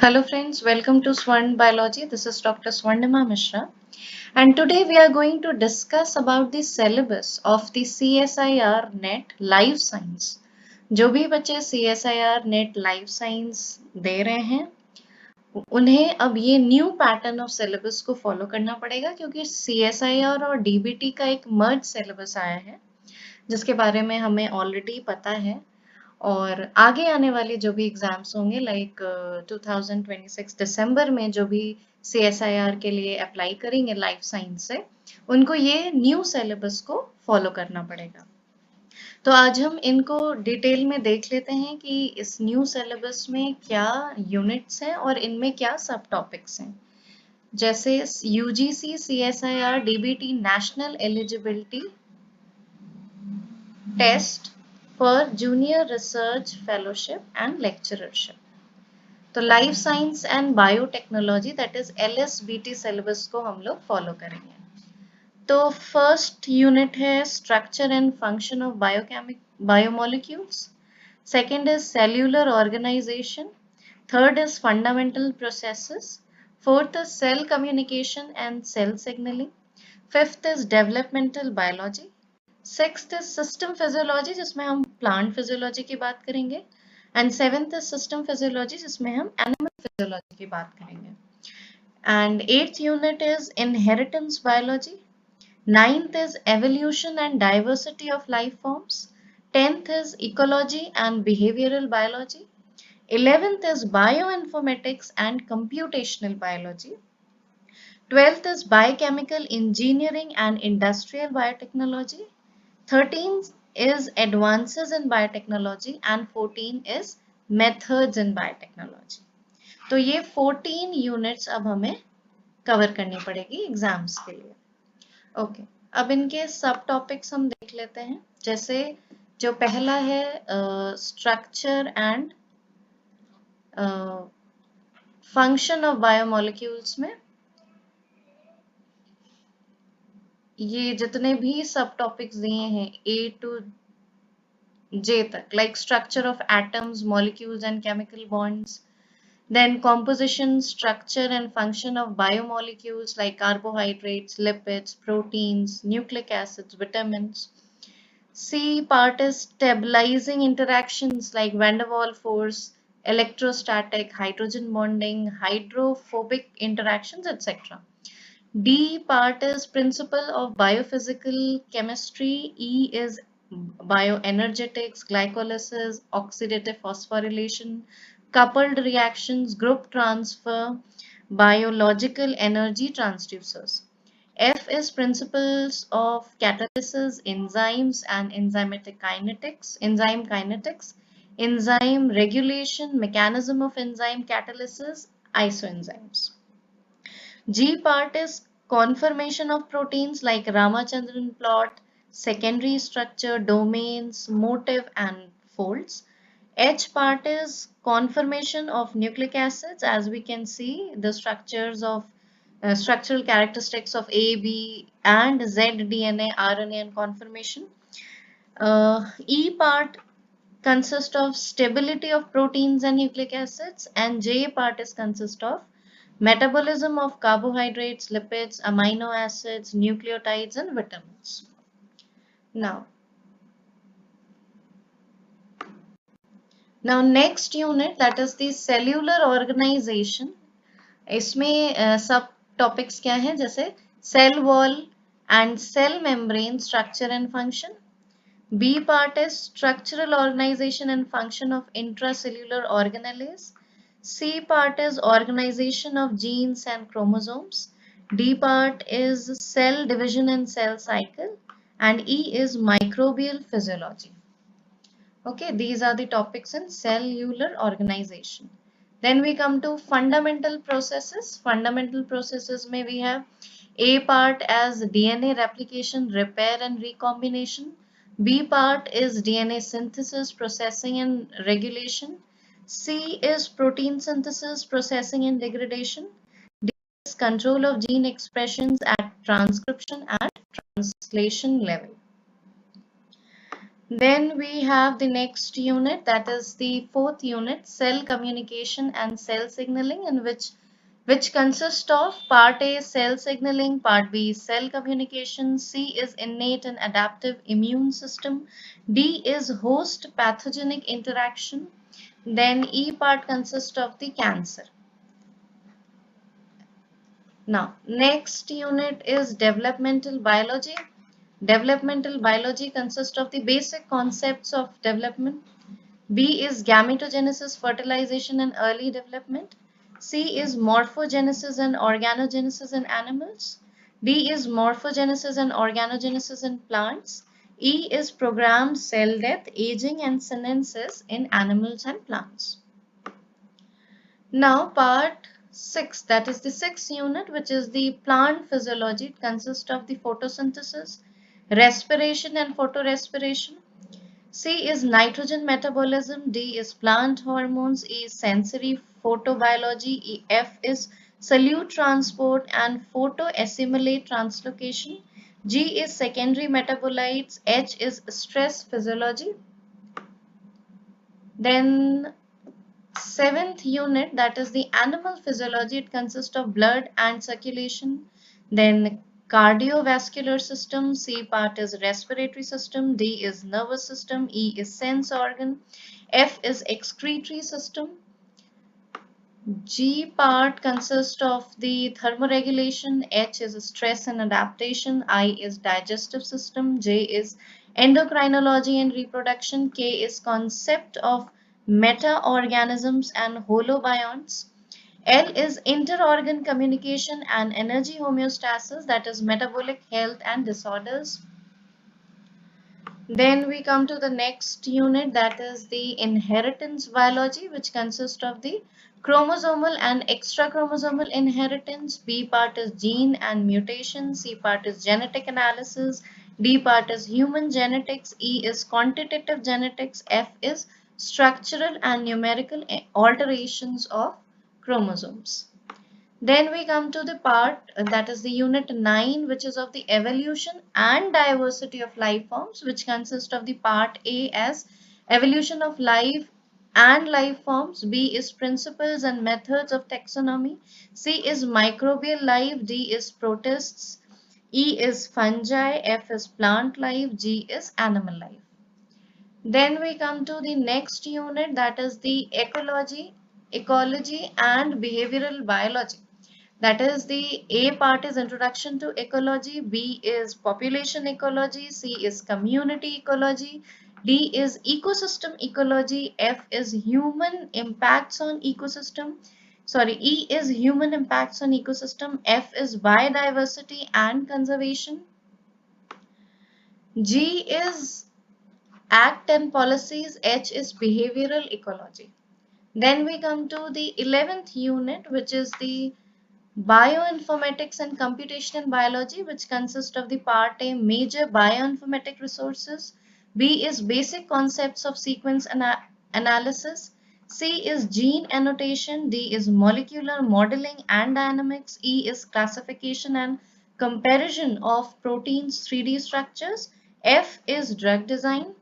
Hello friends, welcome to Swarn Biology. This is Dr. Swarnima Mishra, and today we are going to discuss about the syllabus of the CSIR NET Life Science. जो भी बच्चे CSIR NET Life Science दे रहे हैं उन्हें अब ये new pattern of syllabus को follow करना पड़ेगा क्योंकि CSIR और DBT का एक मर्ज सिलेबस आया है जिसके बारे में हमें ऑलरेडी पता है। और आगे आने वाले जो भी एग्जाम्स होंगे लाइक 2026 दिसंबर में जो भी CSIR के लिए अप्लाई करेंगे लाइफ साइंस से उनको ये न्यू सिलेबस को फॉलो करना पड़ेगा। तो आज हम इनको डिटेल में देख लेते हैं कि इस न्यू सिलेबस में क्या यूनिट्स हैं और इनमें क्या सब टॉपिक्स हैं। जैसे UGC CSIR-DBT national eligibility test for junior research fellowship and lecturership. तो life science and biotechnology that is LSBT syllabus को हम लोग फॉलो करेंगे। तो फर्स्ट यूनिट है structure and function of biomolecules, second is cellular organisation, third is fundamental processes, fourth is cell communication and cell signalling, fifth is developmental biology, sixth is system physiology जिसमें हम plant physiology की बात करेंगे, and seventh is system physiology जिसमें हम animal physiology की बात करेंगे। And eighth unit is inheritance biology, ninth is evolution and diversity of life forms, tenth is ecology and behavioural biology, 11th is bioinformatics and computational biology, 12th is biochemical engineering and industrial biotechnology, 13 is advances in biotechnology and 14 is methods in biotechnology. तो ये 14 units अब हमें cover करनी पड़ेगी exams के लिए। Okay, अब इनके सब टॉपिक्स हम देख लेते हैं। जैसे जो पहला है structure and function of biomolecules में ये जितने भी सब टॉपिक्स दिए हैं A to J तक, like structure of atoms, molecules and chemical bonds, then composition, structure and function of biomolecules like carbohydrates, lipids, proteins, nucleic acids, vitamins. C part is stabilizing interactions like van der Waals force, electrostatic, hydrogen bonding, hydrophobic interactions, etc. D part is principle of biophysical chemistry. E is bioenergetics, glycolysis, oxidative phosphorylation, coupled reactions, group transfer, biological energy transducers. F is principles of catalysis, enzymes and enzymatic kinetics, enzyme kinetics, enzyme regulation, mechanism of enzyme catalysis, isoenzymes. G part is conformation of proteins like Ramachandran plot, secondary structure, domains, motif and folds. H part is conformation of nucleic acids, as we can see the structures of structural characteristics of A, B and Z DNA, RNA and conformation. E part consists of stability of proteins and nucleic acids, and J part is consist of metabolism of carbohydrates, lipids, amino acids, nucleotides and vitamins. Now next unit, that is the cellular organization. इसमें सब topics क्या हैं, जैसे cell wall and cell membrane structure and function. B part is structural organization and function of intracellular organelles. C part is organization of genes and chromosomes. D part is cell division and cell cycle. And E is microbial physiology. Okay, these are the topics in cellular organization. Then we come to fundamental processes. Fundamental processes may we have A part as DNA replication, repair and recombination. B part is DNA synthesis, processing and regulation. C is protein synthesis, processing and degradation. D is control of gene expressions at transcription and translation level. Then we have the next unit, that is the fourth unit, cell communication and cell signaling, in which consists of part A, cell signaling, part B, cell communication, C is innate and adaptive immune system, D is host pathogenic interaction, then E part consists of the cancer. Now, next unit is developmental biology. Developmental biology consists of the basic concepts of development. B is gametogenesis, fertilization and early development. C is morphogenesis and organogenesis in animals. D is morphogenesis and organogenesis in plants. E is programmed cell death, aging and senescence in animals and plants. Now part 6, that is the sixth unit, which is the plant physiology. It consists of the photosynthesis, respiration and photorespiration. C is nitrogen metabolism, D is plant hormones, E is sensory photobiology, F is solute transport and photoassimilate translocation, G is secondary metabolites, H is stress physiology. Then seventh unit, that is the animal physiology. It consists of blood and circulation. Then cardiovascular system, C part is respiratory system, D is nervous system, E is sense organ, F is excretory system. G part consists of the thermoregulation, H is stress and adaptation, I is digestive system, J is endocrinology and reproduction, K is concept of meta-organisms and holobionts, L is inter-organ communication and energy homeostasis, that is metabolic health and disorders. Then we come to the next unit, that is the inheritance biology, which consists of the chromosomal and extrachromosomal inheritance. B part is gene and mutation, C part is genetic analysis, D part is human genetics, E is quantitative genetics, F is structural and numerical alterations of chromosomes. Then we come to the part, that is the unit 9, which is of the evolution and diversity of life forms, which consists of the part A as evolution of life and life forms, B is principles and methods of taxonomy, C is microbial life, D is protists, E is fungi, F is plant life, G is animal life. Then we come to the next unit, that is the ecology and behavioral biology. That is the A part is introduction to ecology, B is population ecology, C is community ecology, D is ecosystem ecology, F is human impacts on ecosystem. Sorry, E is human impacts on ecosystem, F is biodiversity and conservation, G is act and policies, H is behavioral ecology. Then we come to the 11th unit, which is the bioinformatics and computational biology, which consists of the part A major bioinformatic resources, B is basic concepts of sequence analysis, C is gene annotation, D is molecular modeling and dynamics, E is classification and comparison of proteins 3D structures, F is drug design.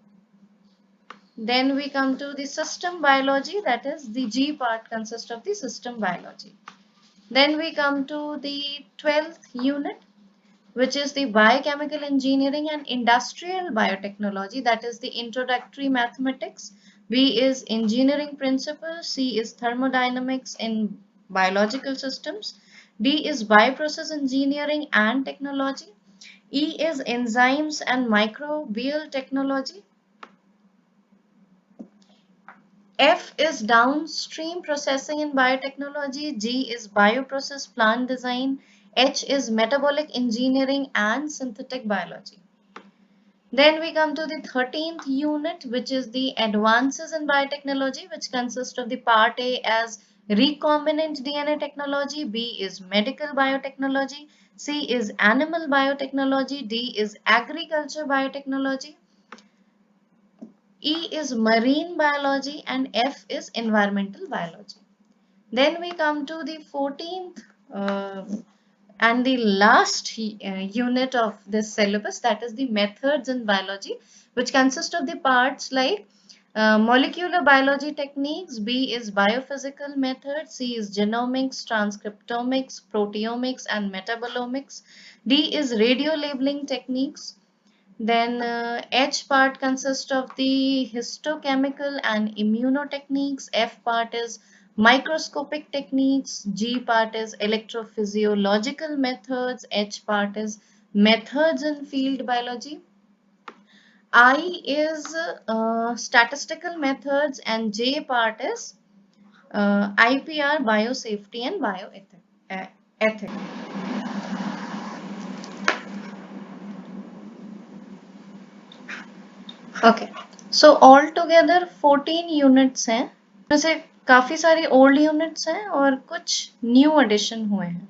Then we come to the system biology, that is the G part consists of the system biology. Then we come to the 12th unit, which is the biochemical engineering and industrial biotechnology, that is the introductory mathematics. B is engineering principles, C is thermodynamics in biological systems, D is bioprocess engineering and technology, E is enzymes and microbial technology, F is downstream processing in biotechnology, G is bioprocess plant design, H is metabolic engineering and synthetic biology. Then we come to the 13th unit, which is the advances in biotechnology, which consists of the part A as recombinant DNA technology, B is medical biotechnology, C is animal biotechnology, D is agriculture biotechnology, E is marine biology and F is environmental biology. Then we come to the 14th And the last unit of this syllabus, that is the methods in biology, which consist of the parts like molecular biology techniques, B is biophysical methods, C is genomics, transcriptomics, proteomics, and metabolomics, D is radio labeling techniques. Then H part consists of the histochemical and immunotechniques. F part is microscopic techniques. G part is electrophysiological methods. H part is methods in field biology. I is statistical methods, and J part is IPR, biosafety and bioethics. Okay, so all together 14 units हैं, जैसे काफी सारी old units हैं और कुछ new addition हुए हैं.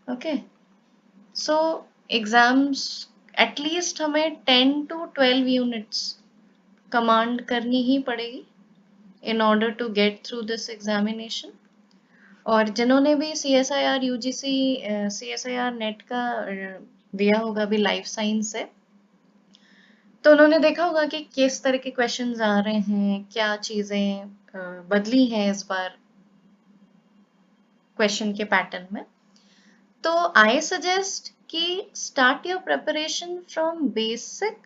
Okay, सो exams at least हमें 10 to 12 यूनिट्स कमांड करनी ही पड़ेगी in order to get through this examination. और जिन्होंने भी CSIR UGC CSIR नेट का दिया होगा अभी लाइफ साइंस से, तो उन्होंने देखा होगा कि किस तरह के क्वेश्चंस आ रहे हैं, क्या चीजें बदली हैं इस बार क्वेश्चन के पैटर्न में. तो आई सजेस्ट कि start your preparation from basic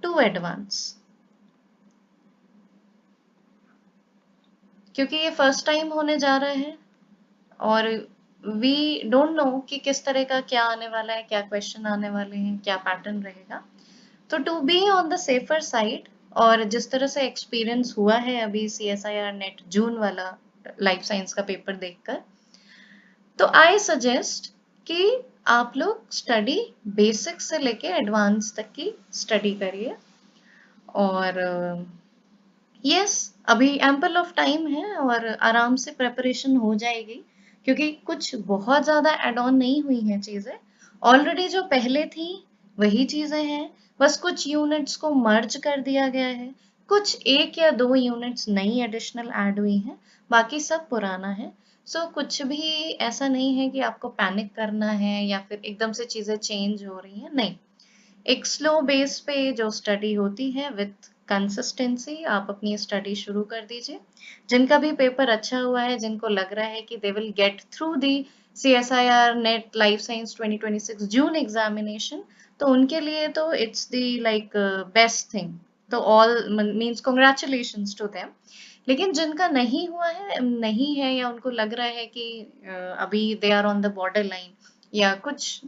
to advance, क्योंकि ये फर्स्ट टाइम होने जा रहा है और वी डोंट नो कि किस तरह का क्या आने वाला है, क्या क्वेश्चन आने वाले हैं, क्या पैटर्न रहेगा. तो to be on the safer side, और जिस तरह से एक्सपीरियंस हुआ है अभी CSIR नेट जून वाला लाइफ साइंस का पेपर देखकर, तो आई सजेस्ट कि आप लोग स्टडी बेसिक से लेके एडवांस तक की स्टडी करिए. और यस, अभी एम्पल ऑफ टाइम है और आराम से प्रेपरेशन हो जाएगी, क्योंकि कुछ बहुत ज़्यादा एड ऑन नहीं हुई हैं चीज़ें. ऑलरेडी जो पहले थी वही चीज़ें हैं, बस कुछ यूनिट्स को मर्ज कर दिया गया है, कुछ 1 या 2 यूनिट्स नई एडिशनल ऐड हुई हैं, बाकी सब पुराना है. सो कुछ भी ऐसा नहीं है कि आपको पैनिक करना है या फिर एकदम से चीज़ें चेंज हो रही हैं, नहीं. एक स्लो बेस पे जो स्टडी होती है विथ कंसिस्टेंसी, आप अपनी स्टडी शुरू कर दीजिए. जिनका भी पेपर अच्छा हुआ है, जिनको लग रहा है कि they will get through the CSIR NET life science 2026 June examination, तो उनके लिए तो it's the like best thing. तो all means congratulations to them. लेकिन जिनका नहीं हुआ है, नहीं है, या उनको लग रहा है कि अभी they are on the border line या कुछ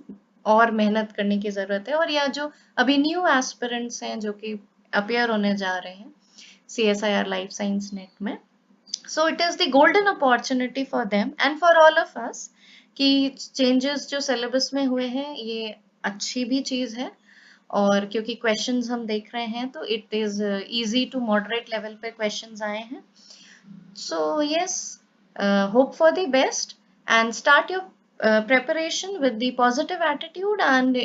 और मेहनत करने की जरूरत है, और या जो अभी न्यू एस्पिरेंट्स हैं जो कि अपियर होने जा रहे हैं CSIR लाइफ साइंस नेट में, so it is the golden opportunity for them and for all of us कि चेंजेस जो सिलेबस में हुए हैं ये अच्छी भी चीज है. और क्योंकि क्वेश्चंस हम देख रहे हैं तो it is easy to moderate level पे क्वेश्चंस आए हैं. So yes, hope for the best and start your preparation with the positive attitude, and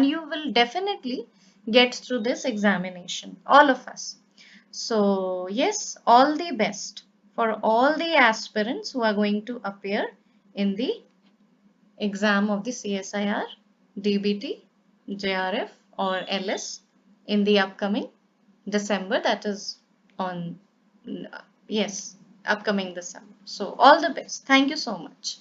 you will definitely get through this examination, all of us. So yes, all the best for all the aspirants who are going to appear in the exam of the CSIR, DBT, JRF or LS in the upcoming December, that is on yes, upcoming December. So all the best. Thank you so much.